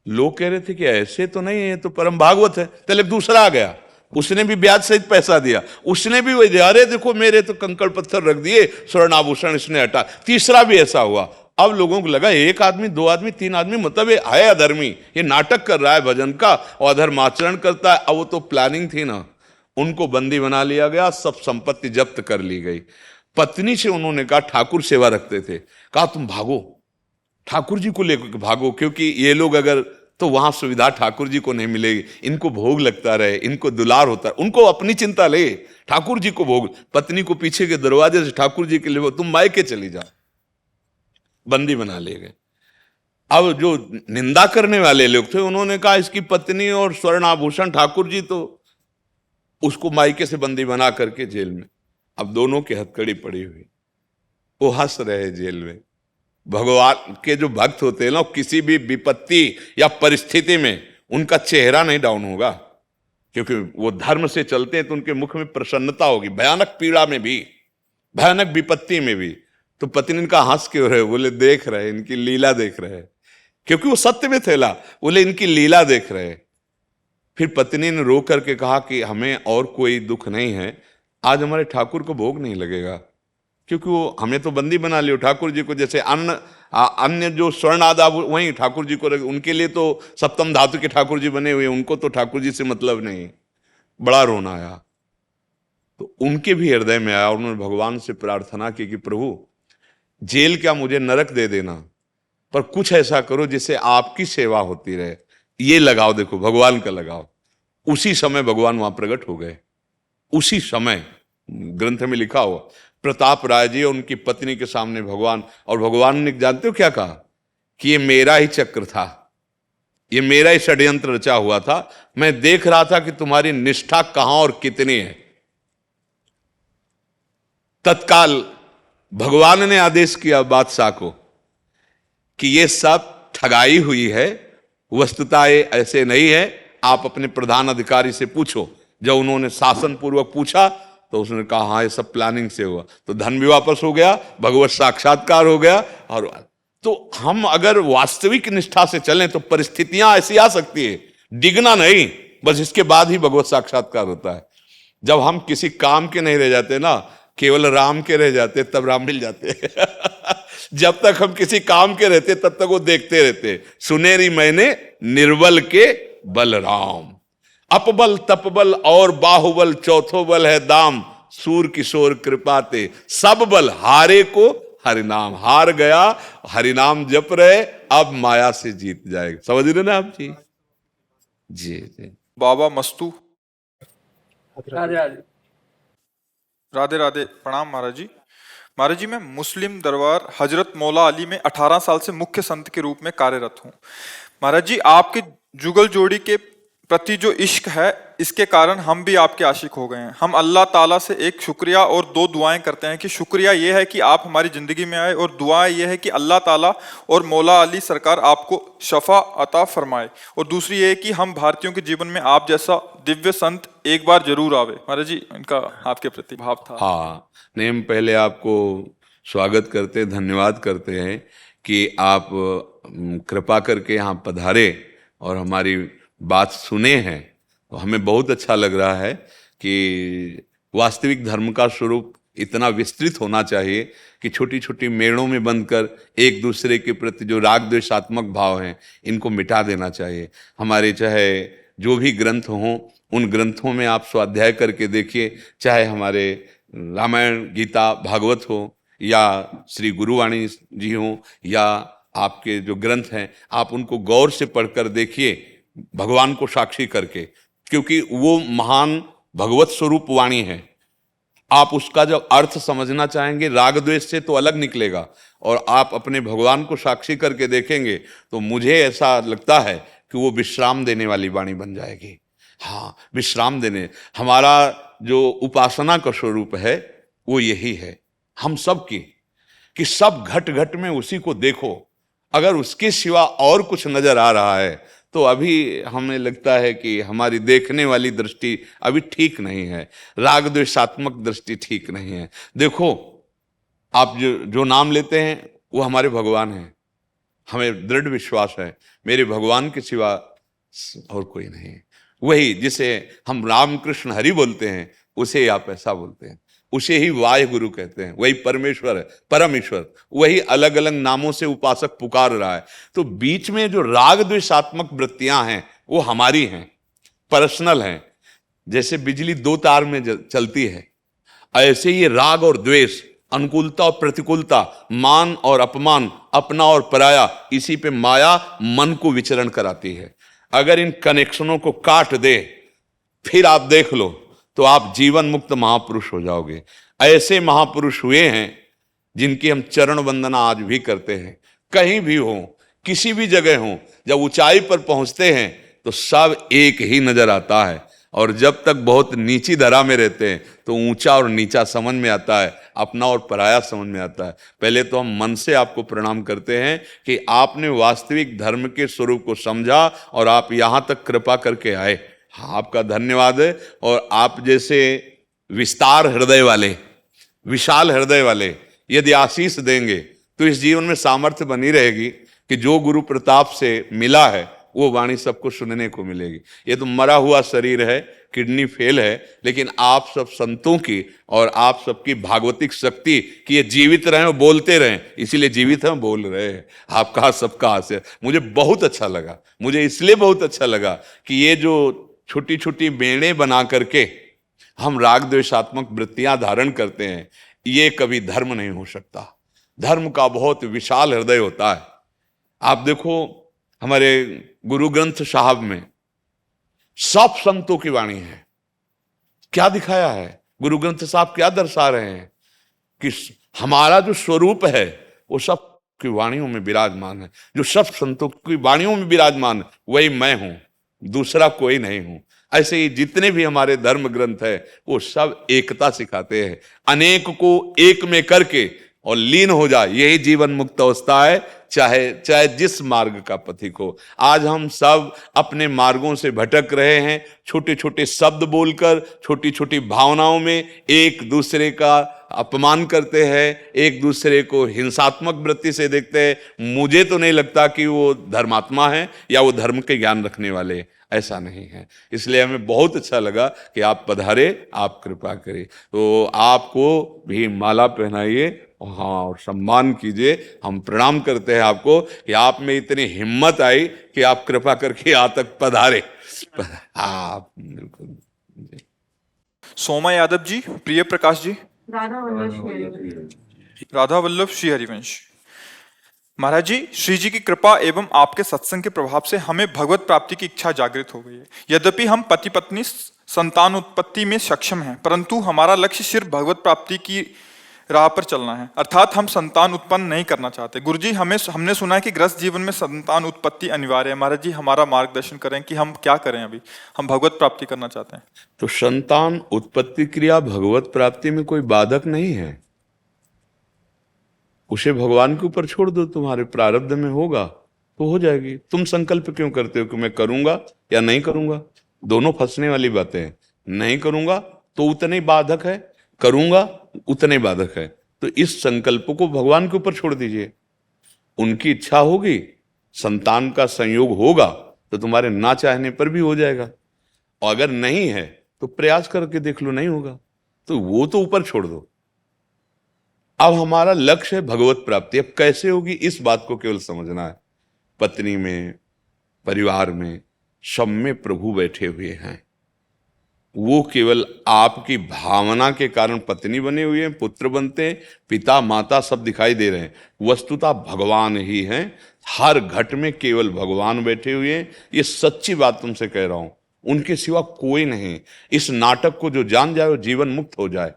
[SPEAKER 3] लोग कह रहे थे कि ऐसे तो नहीं है, तो परम भागवत है। चल एक दूसरा आ गया, उसने भी ब्याज सहित पैसा दिया, उसने भी वही दिया, अरे देखो मेरे तो कंकड़ पत्थर रख दिए, स्वर्ण आभूषण इसने हटा। तीसरा भी ऐसा हुआ। अब लोगों को लगा 1 आदमी 2 आदमी 3 आदमी, मतलब ये है अधर्मी, ये नाटक कर रहा है भजन का और अधर्माचरण करता है। अब वो तो प्लानिंग थी ना, उनको बंदी बना लिया गया, सब संपत्ति जब्त कर ली गई। पत्नी से उन्होंने कहा, ठाकुर सेवा रखते थे, कहा तुम भागो, ठाकुर जी को लेकर भागो, क्योंकि ये लोग अगर, तो वहां सुविधा ठाकुर जी को नहीं मिलेगी, इनको भोग लगता रहे, इनको दुलार होता है, उनको अपनी चिंता ले, ठाकुर जी को भोग। पत्नी को पीछे के दरवाजे से ठाकुर जी के लिए, तुम मायके चली जाओ, बंदी बना ले गए। अब जो निंदा करने वाले लोग थे उन्होंने कहा इसकी पत्नी और स्वर्ण आभूषण ठाकुर जी, तो उसको मायके से बंदी बना करके जेल में। अब दोनों की हथकड़ी पड़ी हुई, वो हंस रहे जेल में। भगवान के जो भक्त होते हैं ना, किसी भी विपत्ति या परिस्थिति में उनका चेहरा नहीं डाउन होगा, क्योंकि वो धर्म से चलते हैं, तो उनके मुख में प्रसन्नता होगी, भयानक पीड़ा में भी, भयानक विपत्ति में भी। तो पत्नी का हंस क्यों रहे? बोले देख रहे, इनकी लीला देख रहे, क्योंकि वो सत्य में थेला, बोले इनकी लीला देख रहे। फिर पत्नी ने रो करके कहा कि हमें और कोई दुख नहीं है, आज हमारे ठाकुर को भोग नहीं लगेगा, क्योंकि वो हमें तो बंदी बना लियो ठाकुर जी को। जैसे अन्य जो स्वर्ण आदा वही ठाकुर जी को, उनके लिए तो सप्तम धातु के ठाकुर जी बने हुए, उनको तो ठाकुर जी से मतलब नहीं। बड़ा रोना आया, तो उनके भी हृदय में आया। उन्होंने भगवान से प्रार्थना की कि प्रभु जेल क्या, मुझे नरक दे देना, पर कुछ ऐसा करो जिससे आपकी सेवा होती रहे। ये लगाओ, देखो भगवान का लगाओ। उसी समय भगवान वहां प्रकट हो गए, उसी समय। ग्रंथ में लिखा हुआ, प्रताप राय जी और उनकी पत्नी के सामने भगवान, और भगवान ने जानते हो क्या कहा? कि ये मेरा ही चक्र था, ये मेरा ही षड्यंत्र रचा हुआ था, मैं देख रहा था कि तुम्हारी निष्ठा कहां और कितनी है। तत्काल भगवान ने आदेश किया बादशाह को कि ये सब ठगाई हुई है, वस्तुतः ये ऐसे नहीं है, आप अपने प्रधान अधिकारी से पूछो। जब उन्होंने शासन पूर्वक पूछा तो उसने कहा हाँ ये सब प्लानिंग से हुआ, तो धन भी वापस हो गया, भगवत साक्षात्कार हो गया। और तो हम अगर वास्तविक निष्ठा से चलें तो परिस्थितियां ऐसी आ सकती है, डिगना नहीं, बस इसके बाद ही भगवत साक्षात्कार होता है। जब हम किसी काम के नहीं रह जाते ना, केवल राम के रह जाते, तब राम मिल जाते जब तक हम किसी काम के रहते तब तक वो देखते रहते। सुनेरी मैंने निर्बल के बलराम, अपबल तपबल और बाहुबल चौथो बल है दाम, सूर किशोर कृपाते सब बल हारे को हरिनाम। हार गया, हरिनाम जप रहे, अब माया से जीत जाएगा। समझ रहे ना आप जी? जी जी।
[SPEAKER 1] बाबा मस्तू,
[SPEAKER 2] राधे राधे।
[SPEAKER 1] राधे राधे, प्रणाम महाराज जी। महाराज जी, मैं मुस्लिम दरबार हजरत मौला अली में 18 साल से मुख्य संत के रूप में कार्यरत हूँ। महाराज जी, आपके जुगल जोड़ी के प्रति जो इश्क है, इसके कारण हम भी आपके आशिक हो गए हैं। हम अल्लाह ताला से एक शुक्रिया और दो दुआएं करते हैं कि शुक्रिया ये है कि आप हमारी ज़िंदगी में आए, और दुआ ये है कि अल्लाह ताला और मौला अली सरकार आपको शफा अता फरमाए। और दूसरी ये है कि हम भारतीयों के जीवन में आप जैसा दिव्य संत एक बार जरूर आवे। महाराज जी, इनका आपके प्रति भाव था।
[SPEAKER 3] हाँ, नहीं, हम पहले आपको स्वागत करते, धन्यवाद करते हैं कि आप कृपा करके यहाँ पधारे और हमारी बात सुने हैं। तो हमें बहुत अच्छा लग रहा है कि वास्तविक धर्म का स्वरूप इतना विस्तृत होना चाहिए कि छोटी छोटी मेड़ों में बंधकर एक दूसरे के प्रति जो राग द्वेषात्मक भाव हैं, इनको मिटा देना चाहिए। हमारे चाहे जो भी ग्रंथ हों, उन ग्रंथों में आप स्वाध्याय करके देखिए, चाहे हमारे रामायण, गीता, भागवत हो, या श्री गुरुवाणी जी हो, या आपके जो ग्रंथ हैं, आप उनको गौर से पढ़कर देखिए, भगवान को साक्षी करके, क्योंकि वो महान भगवत स्वरूप वाणी है। आप उसका जब अर्थ समझना चाहेंगे, राग द्वेष से तो अलग निकलेगा, और आप अपने भगवान को साक्षी करके देखेंगे तो मुझे ऐसा लगता है कि वो विश्राम देने वाली वाणी बन जाएगी। हाँ, विश्राम देने, हमारा जो उपासना का स्वरूप है वो यही है हम सब की, कि सब घट घट में उसी को देखो। अगर उसके सिवा और कुछ नजर आ रहा है तो अभी हमें लगता है कि हमारी देखने वाली दृष्टि अभी ठीक नहीं है, राग द्वेषात्मक दृष्टि ठीक नहीं है। देखो, आप जो नाम लेते हैं वो हमारे भगवान हैं। हमें दृढ़ विश्वास है मेरे भगवान के सिवा और कोई नहीं है। वही जिसे हम राम कृष्ण हरि बोलते हैं, उसे आप ऐसा बोलते हैं, उसे ही वाय गुरु कहते हैं। वही परमेश्वर है, परम ईश्वर, वही अलग अलग नामों से उपासक पुकार रहा है। तो बीच में जो राग द्वेषात्मक वृत्तियां हैं वो हमारी हैं, पर्सनल हैं। जैसे बिजली दो तार में चलती है, ऐसे ही राग और द्वेष, अनुकूलता और प्रतिकूलता, मान और अपमान, अपना और पराया, इसी पे माया मन को विचरण कराती है। अगर इन कनेक्शनों को काट दे, फिर आप देख लो तो आप जीवन मुक्त महापुरुष हो जाओगे। ऐसे महापुरुष हुए हैं जिनकी हम चरण वंदना आज भी करते हैं। कहीं भी हो, किसी भी जगह हो, जब ऊंचाई पर पहुंचते हैं तो सब एक ही नजर आता है, और जब तक बहुत नीची धरा में रहते हैं तो ऊंचा और नीचा समझ में आता है, अपना और पराया समझ में आता है। पहले तो हम मन से आपको प्रणाम करते हैं कि आपने वास्तविक धर्म के स्वरूप को समझा और आप यहां तक कृपा करके आए। हाँ, आपका धन्यवाद है। और आप जैसे विस्तार हृदय वाले, विशाल हृदय वाले यदि आशीष देंगे तो इस जीवन में सामर्थ्य बनी रहेगी कि जो गुरु प्रताप से मिला है वो वाणी सबको सुनने को मिलेगी। ये तो मरा हुआ शरीर है, किडनी फेल है, लेकिन आप सब संतों की और आप सबकी भागवतिक शक्ति कि ये जीवित रहें और बोलते रहें, इसीलिए जीवित हैं, बोल रहे हैं। आपका सबका आशीर्वाद मुझे बहुत अच्छा लगा। मुझे इसलिए बहुत अच्छा लगा कि ये जो छोटी छोटी बेड़े बना करके हम राग द्वेषात्मक वृत्तियां धारण करते हैं, ये कभी धर्म नहीं हो सकता। धर्म का बहुत विशाल हृदय होता है। आप देखो, हमारे गुरु ग्रंथ साहब में सब संतों की वाणी है। क्या दिखाया है गुरु ग्रंथ साहब, क्या दर्शा रहे हैं कि हमारा जो स्वरूप है वो सब की वाणियों में विराजमान है। जो सब संतों की वाणियों में विराजमान है वही मैं हूं, दूसरा कोई नहीं हूं। ऐसे ही जितने भी हमारे धर्म ग्रंथ है वो सब एकता सिखाते हैं। अनेक को एक में करके और लीन हो जाए, यही जीवन मुक्त अवस्था है, चाहे चाहे जिस मार्ग का पथिक हो। आज हम सब अपने मार्गों से भटक रहे हैं, छोटे छोटे शब्द बोलकर, छोटी छोटी भावनाओं में एक दूसरे का अपमान करते हैं, एक दूसरे को हिंसात्मक वृत्ति से देखते हैं। मुझे तो नहीं लगता कि वो धर्मात्मा है या वो धर्म के ज्ञान रखने वाले, ऐसा नहीं है। इसलिए हमें बहुत अच्छा लगा कि आप पधारे, आप कृपा करें। तो आपको भी माला पहनाइए, हाँ, और सम्मान कीजिए। हम प्रणाम करते हैं आपको कि आप में इतनी हिम्मत आई कि आप कृपा करके यहाँ तक पधारे। हाँ, बिल्कुल।
[SPEAKER 1] सोमा यादव जी, प्रिय प्रकाश जी,
[SPEAKER 2] राधा वल्लभ
[SPEAKER 1] राधा वल्लभ श्री हरिवंश। महाराज जी, श्री जी की कृपा एवं आपके सत्संग के प्रभाव से हमें भगवत प्राप्ति की इच्छा जागृत हो गई है। यद्यपि हम पति पत्नी संतान उत्पत्ति में सक्षम हैं, परंतु हमारा लक्ष्य सिर्फ भगवत प्राप्ति की राह पर चलना है, अर्थात हम संतान उत्पन्न नहीं करना चाहते। गुरुजी, हमने सुना है कि गृहस्थ जीवन में संतान उत्पत्ति अनिवार्य है। महाराज जी, हमारा मार्गदर्शन करें कि हम क्या करें। अभी हम भगवत प्राप्ति करना चाहते हैं।
[SPEAKER 3] तो संतान उत्पत्ति क्रिया भगवत प्राप्ति में कोई बाधक नहीं है, उसे भगवान के ऊपर छोड़ दो, तुम्हारे प्रारब्ध में होगा तो हो जाएगी। तुम संकल्प क्यों करते हो कि मैं करूंगा या नहीं करूंगा? दोनों फंसने वाली बातें हैं। नहीं करूंगा तो उतने बाधक है, करूंगा उतने बाधक है। तो इस संकल्प को भगवान के ऊपर छोड़ दीजिए। उनकी इच्छा होगी, संतान का संयोग होगा तो तुम्हारे ना चाहने पर भी हो जाएगा, और अगर नहीं है तो प्रयास करके देख लो, नहीं होगा तो वो तो ऊपर छोड़ दो। अब हमारा लक्ष्य है भगवत प्राप्ति। अब कैसे होगी, इस बात को केवल समझना है। पत्नी में, परिवार में, सब में प्रभु बैठे हुए हैं। वो केवल आपकी भावना के कारण पत्नी बने हुए हैं, पुत्र बनते हैं, पिता माता सब दिखाई दे रहे हैं, वस्तुतः भगवान ही हैं। हर घट में केवल भगवान बैठे हुए हैं। ये सच्ची बात तुमसे कह रहा हूं, उनके सिवा कोई नहीं। इस नाटक को जो जान जाए वो जीवन मुक्त हो जाए।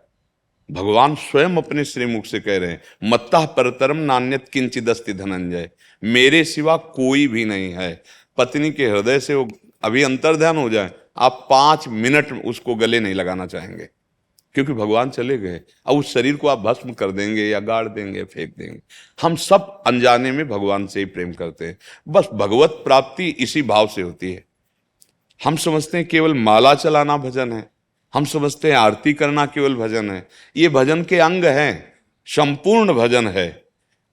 [SPEAKER 3] भगवान स्वयं अपने श्रीमुख से कह रहे हैं, मत्तः परतरम नान्यत किंचिदस्ति धनंजय, मेरे सिवा कोई भी नहीं है। पत्नी के हृदय से वो अभी अंतर्ध्यान हो जाए, आप 5 मिनट उसको गले नहीं लगाना चाहेंगे, क्योंकि भगवान चले गए। अब उस शरीर को आप भस्म कर देंगे या गाड़ देंगे, फेंक देंगे। हम सब अनजाने में भगवान से ही प्रेम करते हैं। बस भगवत प्राप्ति इसी भाव से होती है। हम समझते हैं केवल माला चलाना भजन है, हम समझते हैं आरती करना केवल भजन है। ये भजन के अंग हैं, संपूर्ण भजन है।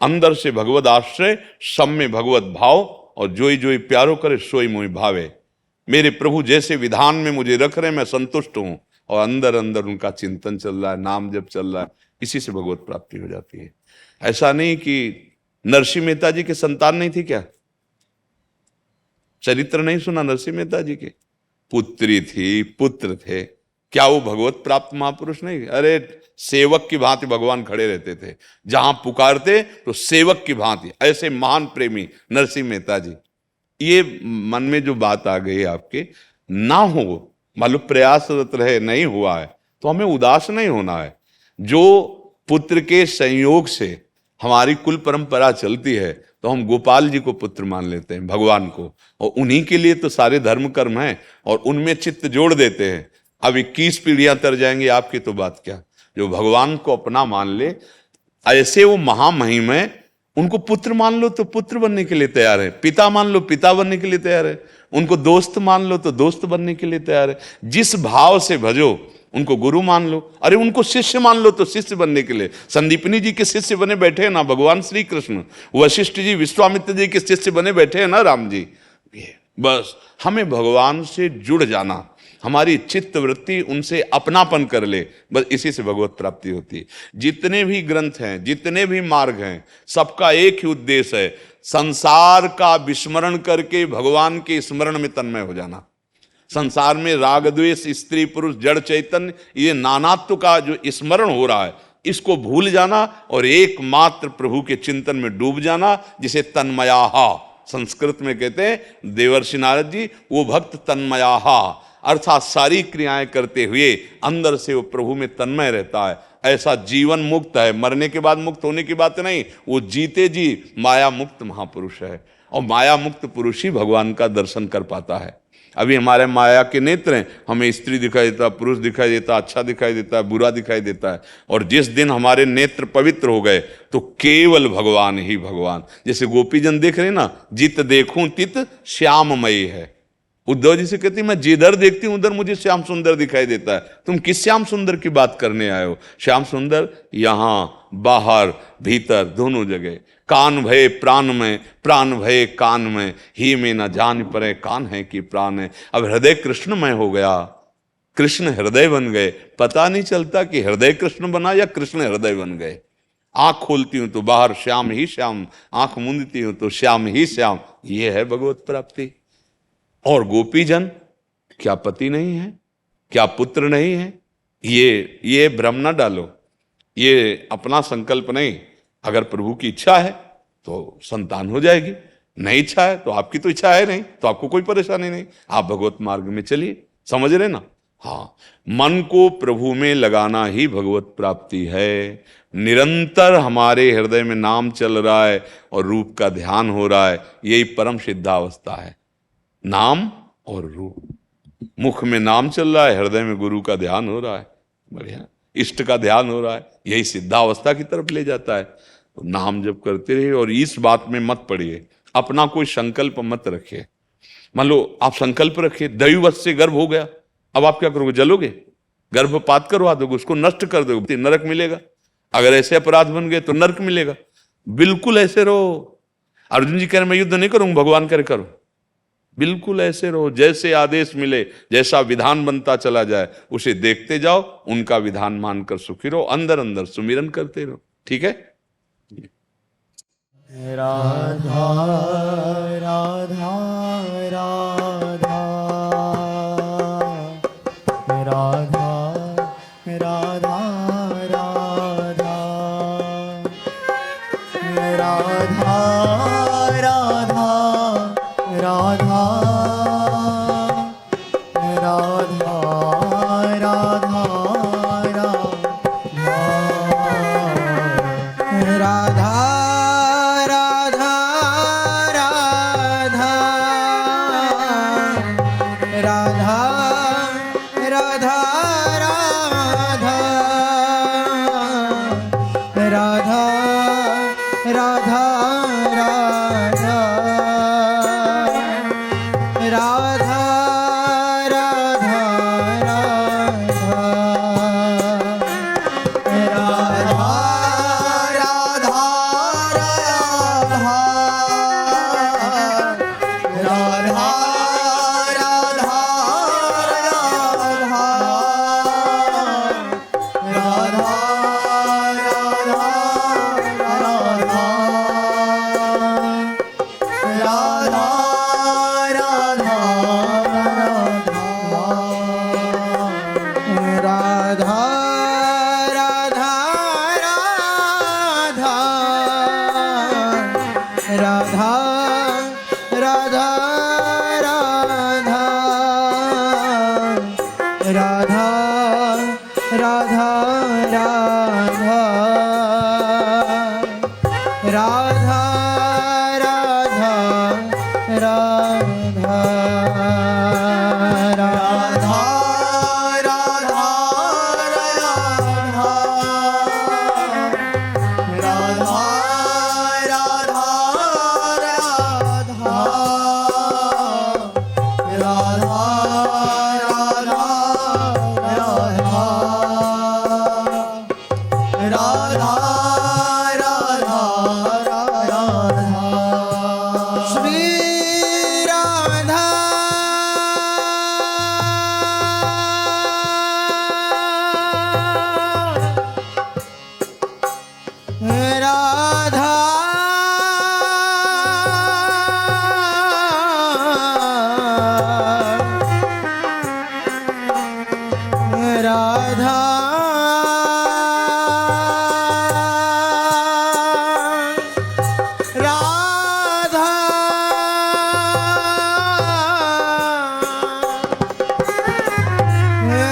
[SPEAKER 3] अंदर से भगवत आश्रय, सब में भगवत भाव, और जोई जोई प्यारो करे सोई मोहि भावे। मेरे प्रभु जैसे विधान में मुझे रख रहे, मैं संतुष्ट हूं, और अंदर अंदर उनका चिंतन चल रहा है, नाम जप चल रहा है, इसी से भगवत प्राप्ति हो जाती है। ऐसा नहीं कि नरसिंह मेहता जी के संतान नहीं थी क्या? चरित्र नहीं सुना नरसिंह मेहता जी के? पुत्री थी, पुत्र थे, क्या वो भगवत प्राप्त महापुरुष नहीं? अरे सेवक की भांति भगवान खड़े रहते थे, जहां पुकारते तो सेवक की भांति। ऐसे महान प्रेमी नरसिंह मेहता जी। ये मन में जो बात आ गई आपके, ना हो, मालूम प्रयासरत रहे, नहीं हुआ है तो हमें उदास नहीं होना है। जो पुत्र के संयोग से हमारी कुल परंपरा चलती है, तो हम गोपाल जी को पुत्र मान लेते हैं, भगवान को, और उन्हीं के लिए तो सारे धर्म कर्म हैं, और उनमें चित्त जोड़ देते हैं। अब 21 पीढ़ियां तर जाएंगी आपकी तो बात क्या। जो भगवान को अपना मान ले, ऐसे वो महामहिम है, उनको पुत्र मान लो तो पुत्र बनने के लिए तैयार है, पिता मान लो पिता बनने के लिए तैयार है, उनको दोस्त मान लो तो दोस्त बनने के लिए तैयार है। जिस भाव से भजो, उनको गुरु मान लो, अरे उनको शिष्य मान लो तो शिष्य बनने के लिए। संदीपनी जी के शिष्य बने बैठे हैं ना भगवान श्री कृष्ण, वशिष्ठ जी विश्वामित्र जी के शिष्य बने बैठे हैं ना राम जी। बस हमें भगवान से जुड़ जाना, हमारी चित्त वृत्ति उनसे अपनापन कर ले, बस इसी से भगवत प्राप्ति होती है। जितने भी ग्रंथ हैं, जितने भी मार्ग हैं, सबका एक ही उद्देश्य है, संसार का विस्मरण करके भगवान के स्मरण में तन्मय हो जाना। संसार में राग द्वेष, स्त्री पुरुष, जड़ चैतन्य, ये नानात्व का जो स्मरण हो रहा है, इसको भूल जाना और एकमात्र प्रभु के चिंतन में डूब जाना, जिसे तन्मयाहा संस्कृत में कहते हैं। देवर्षि नारद जी, वो भक्त तन्मयाहा, अर्थात सारी क्रियाएं करते हुए अंदर से वो प्रभु में तन्मय रहता है। ऐसा जीवन मुक्त है, मरने के बाद मुक्त होने की बात नहीं, वो जीते जी माया मुक्त महापुरुष है, और माया मुक्त पुरुष ही भगवान का दर्शन कर पाता है। अभी हमारे माया के नेत्र हैं, हमें स्त्री दिखाई देता, पुरुष दिखाई देता, अच्छा दिखाई देता है, बुरा दिखाई देता है। और जिस दिन हमारे नेत्र पवित्र हो गए तो केवल भगवान ही भगवान। जैसे गोपीजन देख रहे हैं ना, जित देखूं तित श्याममयी है। उद्धव जी से कहती मैं जिधर देखती हूं उधर मुझे श्याम सुंदर दिखाई देता है। तुम किस श्याम सुंदर की बात करने आए हो? श्याम सुंदर यहां, बाहर, भीतर, दोनों जगह। कान भय प्राण में, प्राण भय कान में, ही में न जान पड़े कान है कि प्राण है। अब हृदय कृष्णमय हो गया, कृष्ण हृदय बन गए। पता नहीं चलता कि हृदय कृष्ण बना या कृष्ण हृदय बन गए। आंख खोलती हूं तो बाहर श्याम ही श्याम, आंख मूंदती हूं तो श्याम ही श्याम। ये है भगवत प्राप्ति। और गोपीजन, क्या पति नहीं है, क्या पुत्र नहीं है? ये भ्रम न डालो, ये अपना संकल्प नहीं। अगर प्रभु की इच्छा है तो संतान हो जाएगी, नहीं इच्छा है तो आपकी तो इच्छा है नहीं, तो आपको कोई परेशानी नहीं। आप भगवत मार्ग में चलिए, समझ रहे ना? हाँ, मन को प्रभु में लगाना ही भगवत प्राप्ति है। निरंतर हमारे हृदय में नाम चल रहा है और रूप का ध्यान हो रहा है, यही परम सिद्धावस्था है। नाम और रूप, मुख में नाम चल रहा है, हृदय में गुरु का ध्यान हो रहा है, बढ़िया, इष्ट का ध्यान हो रहा है, यही सिद्धावस्था की तरफ ले जाता है। तो नाम जप करते रहिए और इस बात में मत पड़िए, अपना कोई संकल्प मत रखिए। मान लो आप संकल्प रखिए दैववश से गर्भ हो गया, अब आप क्या करोगे? जलोगे, गर्भपात करवा दोगे, उसको नष्ट कर दोगे, नरक मिलेगा। अगर ऐसे अपराध बन गए तो नरक मिलेगा। बिल्कुल ऐसे रहो। अर्जुन जी कह रहे मैं युद्ध नहीं करूंगा, भगवान करे करो। बिल्कुल ऐसे रहो, जैसे आदेश मिले, जैसा विधान बनता चला जाए उसे देखते जाओ, उनका विधान मानकर सुखी रहो, अंदर अंदर सुमिरन करते रहो। ठीक है?
[SPEAKER 5] राधा राधा राधा राधा राधा राधा राधा राधा राधा राधा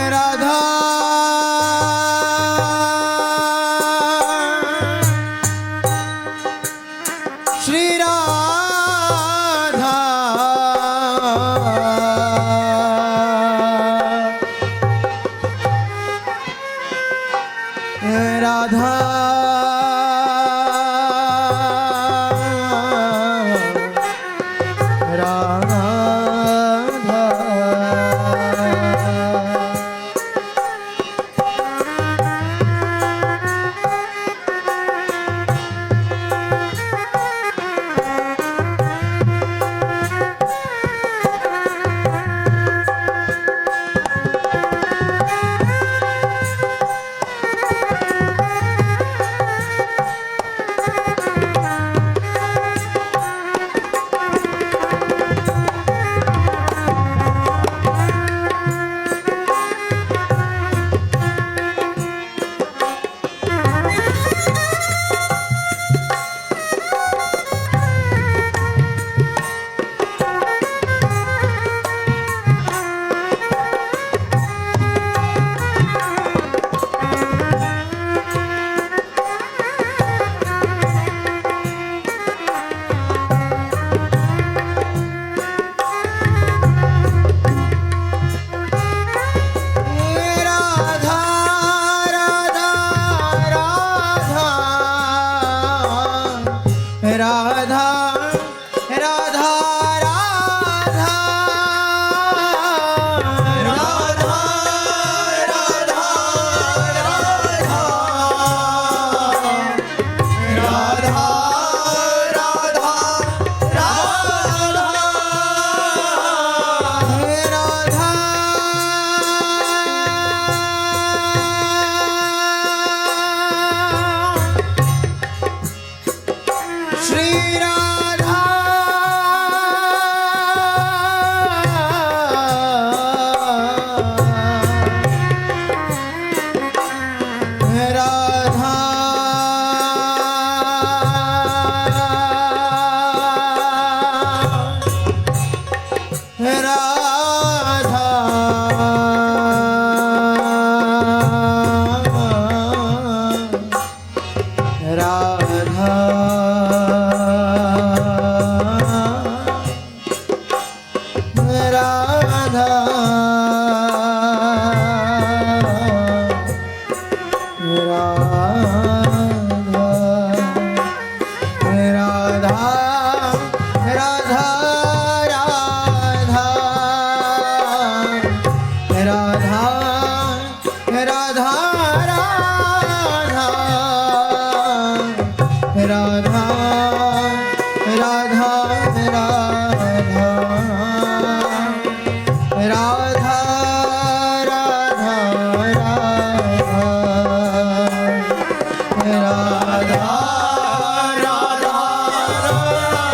[SPEAKER 5] राधा श्री राधा राधा राधा राधा राधा राधा श्री राधा राधा राधा